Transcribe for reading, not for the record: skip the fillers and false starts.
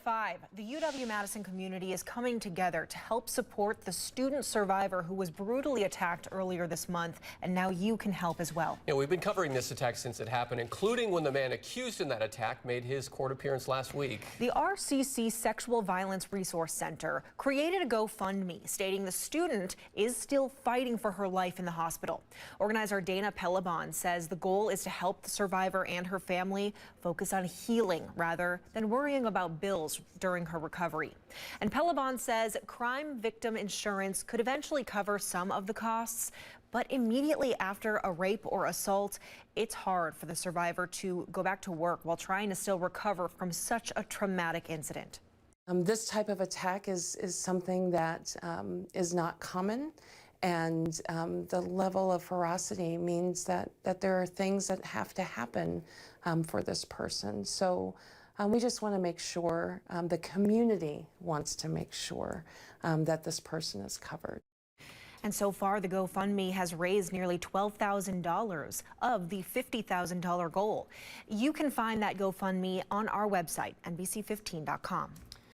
5, the UW-Madison community is coming together to help support the student survivor who was brutally attacked earlier this month, and now you can help as well. Yeah, we've been covering this attack since it happened, including when the man accused in that attack made his court appearance last week. The RCC Sexual Violence Resource Center created a GoFundMe stating the student is still fighting for her life in the hospital. Organizer Dana Pelabon says the goal is to help the survivor and her family focus on healing rather than worrying about bills during her recovery. And Pelabon says crime victim insurance could eventually cover some of the costs, but immediately after a rape or assault, it's hard for the survivor to go back to work while trying to still recover from such a traumatic incident. This type of attack is something that is not common, and the level of ferocity means that there are things that have to happen for this person. So we just want to make sure, the community wants to make sure that this person is covered. And so far, the GoFundMe has raised nearly $12,000 of the $50,000 goal. You can find that GoFundMe on our website, NBC15.com.